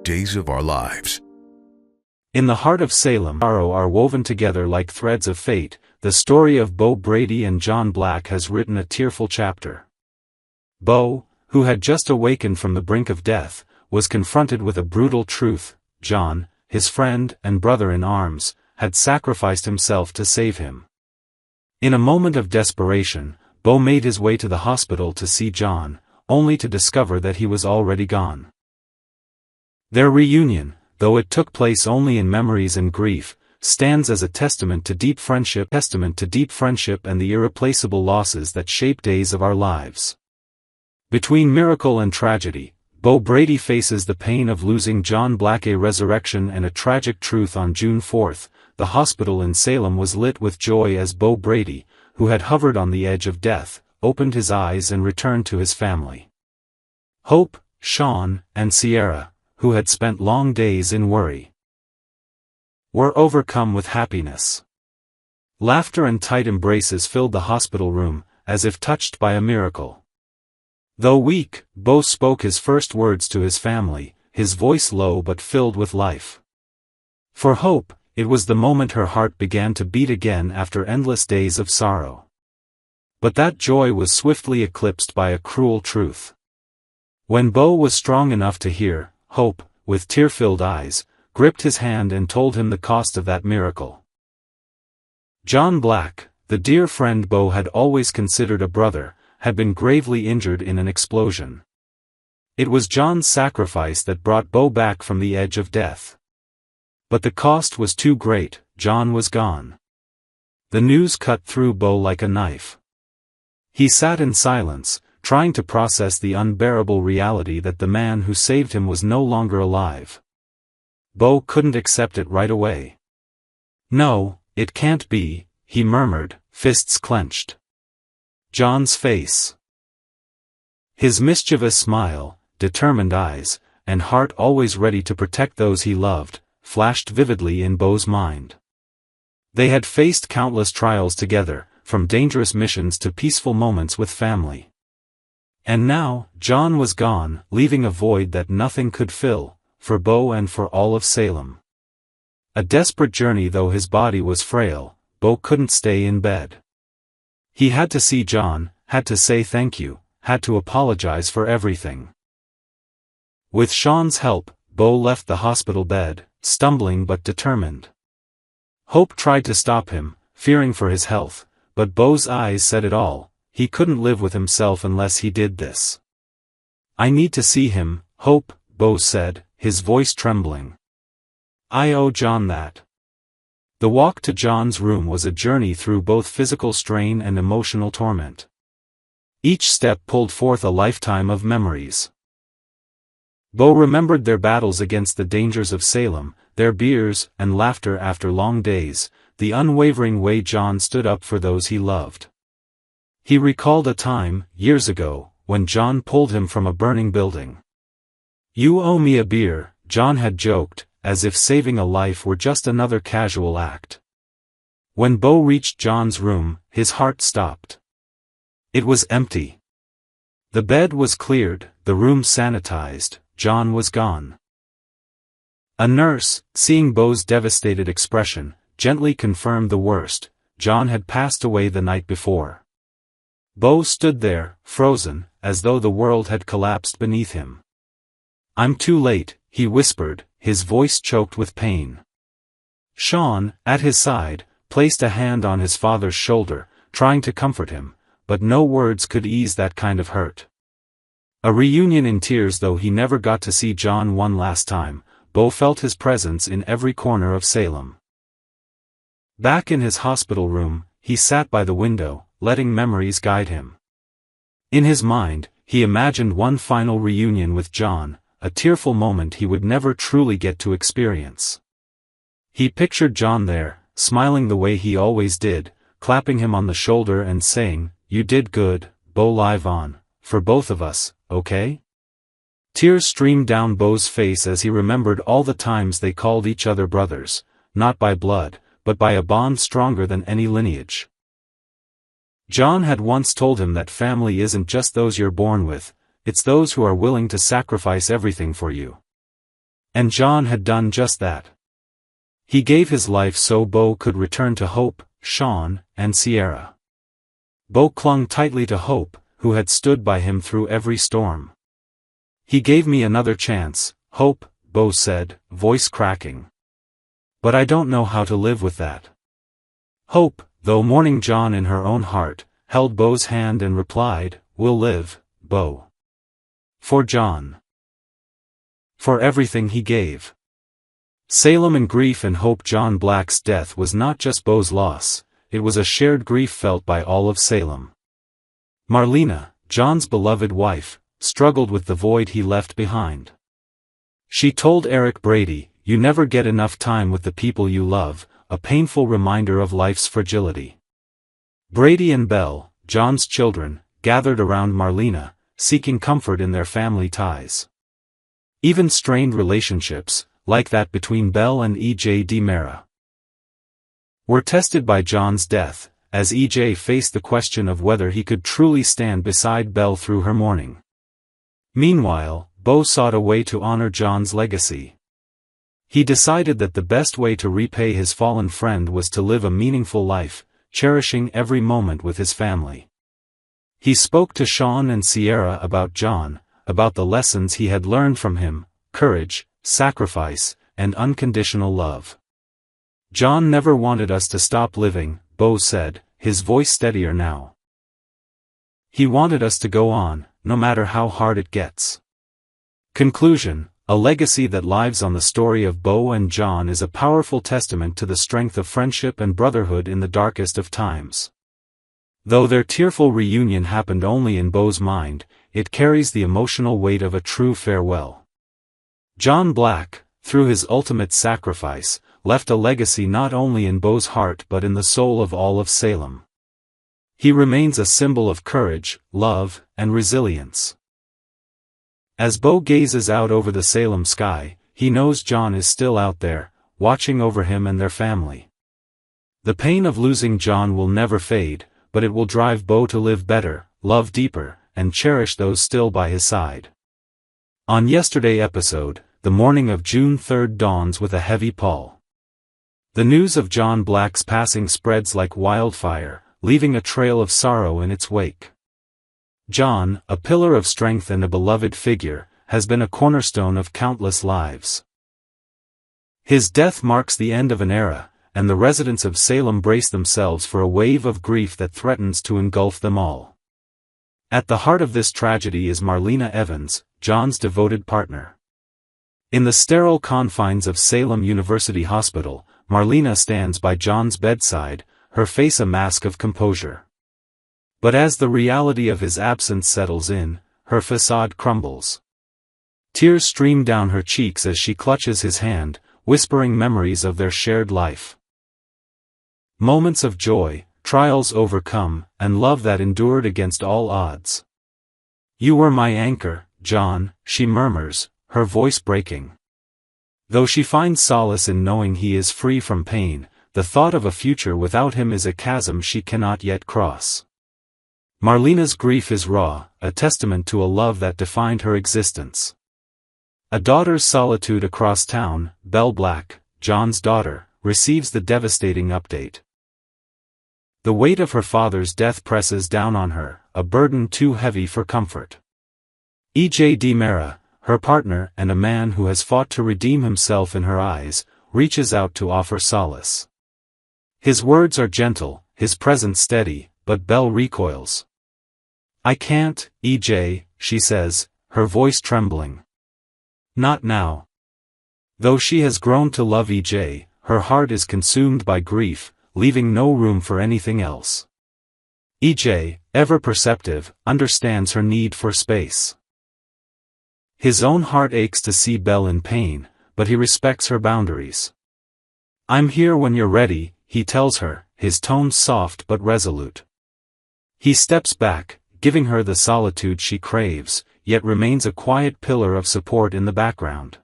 days of our lives. In the heart of Salem, sorrow are woven together like threads of fate. The story of Bo Brady and John Black has written a tearful chapter. Bo, who had just awakened from the brink of death, was confronted with a brutal truth. John, his friend and brother in arms, had sacrificed himself to save him. In a moment of desperation, Bo made his way to the hospital to see John, only to discover that he was already gone. Their reunion, though it took place only in memories and grief, stands as a testament to deep friendship and the irreplaceable losses that shape days of our lives. Between miracle and tragedy, Bo Brady faces the pain of losing John Black. A resurrection and a tragic truth. On June 4th, the hospital in Salem was lit with joy as Bo Brady, who had hovered on the edge of death, opened his eyes and returned to his family. Hope, Sean, and Sierra, who had spent long days in worry, were overcome with happiness. Laughter and tight embraces filled the hospital room, as if touched by a miracle. Though weak, Bo spoke his first words to his family, his voice low but filled with life. For Hope, it was the moment her heart began to beat again after endless days of sorrow. But that joy was swiftly eclipsed by a cruel truth. When Bo was strong enough to hear, Hope, with tear-filled eyes, gripped his hand and told him the cost of that miracle. John Black, the dear friend Bo had always considered a brother, had been gravely injured in an explosion. It was John's sacrifice that brought Bo back from the edge of death. But the cost was too great. John was gone. The news cut through Bo like a knife. He sat in silence, trying to process the unbearable reality that the man who saved him was no longer alive. Bo couldn't accept it right away. "No, it can't be," he murmured, fists clenched. John's face, his mischievous smile, determined eyes, and heart always ready to protect those he loved, flashed vividly in Bo's mind. They had faced countless trials together, from dangerous missions to peaceful moments with family. And now, John was gone, leaving a void that nothing could fill, for Bo and for all of Salem. A desperate journey. Though his body was frail, Bo couldn't stay in bed. He had to see John, had to say thank you, had to apologize for everything. With Sean's help, Bo left the hospital bed, stumbling but determined. Hope tried to stop him, fearing for his health, but Bo's eyes said it all. He couldn't live with himself unless he did this. "I need to see him, Hope," Bo said, his voice trembling. "I owe John that." The walk to John's room was a journey through both physical strain and emotional torment. Each step pulled forth a lifetime of memories. Bo remembered their battles against the dangers of Salem, their beers and laughter after long days, the unwavering way John stood up for those he loved. He recalled a time, years ago, when John pulled him from a burning building. "You owe me a beer," John had joked, as if saving a life were just another casual act. When Bo reached John's room, his heart stopped. It was empty. The bed was cleared, the room sanitized. John was gone. A nurse, seeing Bo's devastated expression, gently confirmed the worst. John had passed away the night before. Bo stood there, frozen, as though the world had collapsed beneath him. "I'm too late," he whispered, his voice choked with pain. Sean, at his side, placed a hand on his father's shoulder, trying to comfort him, but no words could ease that kind of hurt. A reunion in tears. Though he never got to see John one last time, Bo felt his presence in every corner of Salem. Back in his hospital room, he sat by the window, letting memories guide him. In his mind, he imagined one final reunion with John, a tearful moment he would never truly get to experience. He pictured John there, smiling the way he always did, clapping him on the shoulder and saying, "You did good, Bo. Live on, for both of us, okay?" Tears streamed down Bo's face as he remembered all the times they called each other brothers, not by blood, but by a bond stronger than any lineage. John had once told him that family isn't just those you're born with, it's those who are willing to sacrifice everything for you. And John had done just that. He gave his life so Bo could return to Hope, Sean, and Sierra. Bo clung tightly to Hope, who had stood by him through every storm. "He gave me another chance, Hope," Bo said, voice cracking. "But I don't know how to live with that." Hope, though mourning John in her own heart, held Bo's hand and replied, "We'll live, Bo. For John. For everything he gave." Salem in grief and hope. John Black's death was not just Bo's loss, it was a shared grief felt by all of Salem. Marlena, John's beloved wife, struggled with the void he left behind. She told Eric Brady, "You never get enough time with the people you love," a painful reminder of life's fragility. Brady and Belle, John's children, gathered around Marlena, seeking comfort in their family ties. Even strained relationships, like that between Belle and E.J. DiMera, were tested by John's death, as E.J. faced the question of whether he could truly stand beside Belle through her mourning. Meanwhile, Bo sought a way to honor John's legacy. He decided that the best way to repay his fallen friend was to live a meaningful life, cherishing every moment with his family. He spoke to Sean and Sierra about John, about the lessons he had learned from him: courage, sacrifice, and unconditional love. "John never wanted us to stop living," Bo said, his voice steadier now. "He wanted us to go on, no matter how hard it gets." Conclusion: a legacy that lives on. The story of Bo and John is a powerful testament to the strength of friendship and brotherhood in the darkest of times. Though their tearful reunion happened only in Bo's mind, it carries the emotional weight of a true farewell. John Black, through his ultimate sacrifice, left a legacy not only in Bo's heart but in the soul of all of Salem. He remains a symbol of courage, love, and resilience. As Bo gazes out over the Salem sky, he knows John is still out there, watching over him and their family. The pain of losing John will never fade, but it will drive Bo to live better, love deeper, and cherish those still by his side. On yesterday's episode, the morning of June 3rd dawns with a heavy pall. The news of John Black's passing spreads like wildfire, leaving a trail of sorrow in its wake. John, a pillar of strength and a beloved figure, has been a cornerstone of countless lives. His death marks the end of an era, and the residents of Salem brace themselves for a wave of grief that threatens to engulf them all. At the heart of this tragedy is Marlena Evans, John's devoted partner. In the sterile confines of Salem University Hospital, Marlena stands by John's bedside, her face a mask of composure. But as the reality of his absence settles in, her facade crumbles. Tears stream down her cheeks as she clutches his hand, whispering memories of their shared life. Moments of joy, trials overcome, and love that endured against all odds. "You were my anchor, John," she murmurs, her voice breaking. Though she finds solace in knowing he is free from pain, the thought of a future without him is a chasm she cannot yet cross. Marlena's grief is raw, a testament to a love that defined her existence. A daughter's solitude across town. Belle Black, John's daughter, receives the devastating update. The weight of her father's death presses down on her, a burden too heavy for comfort. E.J. DiMera, her partner and a man who has fought to redeem himself in her eyes, reaches out to offer solace. His words are gentle, his presence steady, but Belle recoils. "I can't, E.J., she says, her voice trembling. "Not now." Though she has grown to love E.J., her heart is consumed by grief, leaving no room for anything else. E.J., ever perceptive, understands her need for space. His own heart aches to see Belle in pain, but he respects her boundaries. "I'm here when you're ready," he tells her, his tone soft but resolute. He steps back, giving her the solitude she craves, yet remains a quiet pillar of support in the background.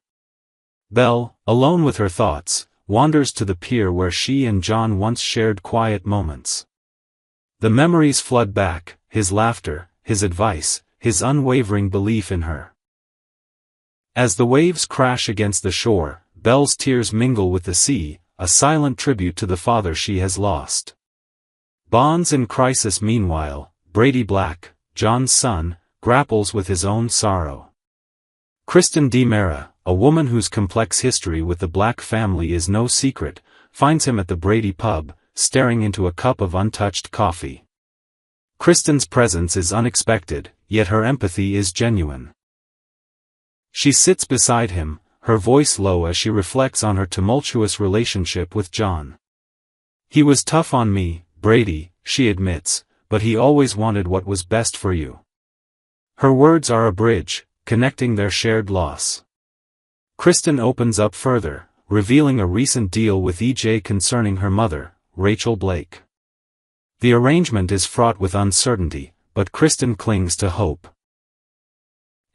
Belle, alone with her thoughts, wanders to the pier where she and John once shared quiet moments. The memories flood back, his laughter, his advice, his unwavering belief in her. As the waves crash against the shore, Belle's tears mingle with the sea, a silent tribute to the father she has lost. Bonds in crisis. Meanwhile, Brady Black, John's son, grapples with his own sorrow. Kristen DiMera, a woman whose complex history with the Black family is no secret, finds him at the Brady pub, staring into a cup of untouched coffee. Kristen's presence is unexpected, yet her empathy is genuine. She sits beside him, her voice low as she reflects on her tumultuous relationship with John. "He was tough on me, Brady," she admits, "but he always wanted what was best for you." Her words are a bridge, connecting their shared loss. Kristen opens up further, revealing a recent deal with EJ concerning her mother, Rachel Blake. The arrangement is fraught with uncertainty, but Kristen clings to hope.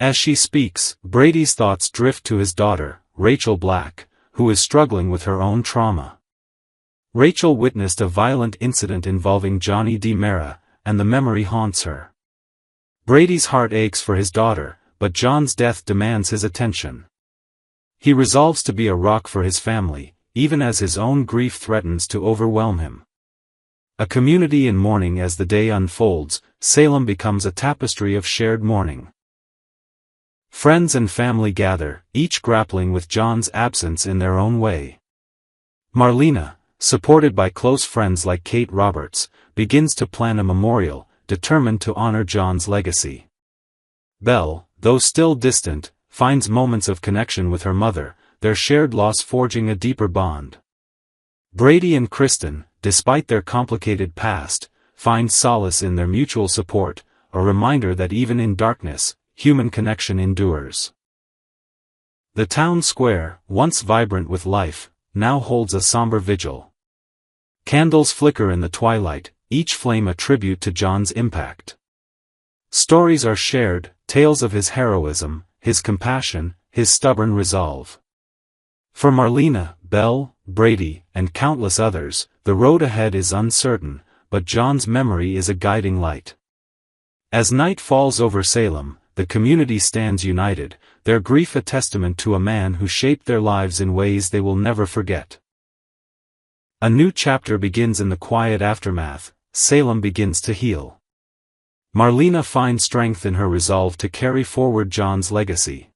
As she speaks, Brady's thoughts drift to his daughter, Rachel Black, who is struggling with her own trauma. Rachel witnessed a violent incident involving Johnny DiMera, and the memory haunts her. Brady's heart aches for his daughter, but John's death demands his attention. He resolves to be a rock for his family, even as his own grief threatens to overwhelm him. A community in mourning. As the day unfolds, Salem becomes a tapestry of shared mourning. Friends and family gather, each grappling with John's absence in their own way. Marlena, supported by close friends like Kate Roberts, begins to plan a memorial, determined to honor John's legacy. Belle, though still distant, finds moments of connection with her mother, their shared loss forging a deeper bond. Brady and Kristen, despite their complicated past, find solace in their mutual support, a reminder that even in darkness, human connection endures. The town square, once vibrant with life, now holds a somber vigil. Candles flicker in the twilight, each flame a tribute to John's impact. Stories are shared, tales of his heroism, his compassion, his stubborn resolve. For Marlena, Belle, Brady, and countless others, the road ahead is uncertain, but John's memory is a guiding light. As night falls over Salem, the community stands united, their grief a testament to a man who shaped their lives in ways they will never forget. A new chapter begins in the quiet aftermath. Salem begins to heal. Marlena finds strength in her resolve to carry forward John's legacy.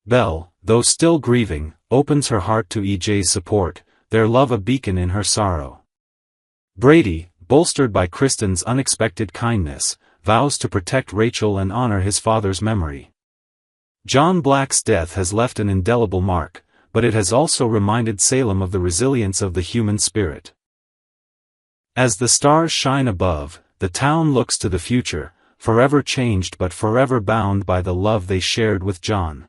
Belle, though still grieving, opens her heart to EJ's support, their love a beacon in her sorrow. Brady, bolstered by Kristen's unexpected kindness, vows to protect Rachel and honor his father's memory. John Black's death has left an indelible mark, but it has also reminded Salem of the resilience of the human spirit. As the stars shine above, the town looks to the future, forever changed but forever bound by the love they shared with John.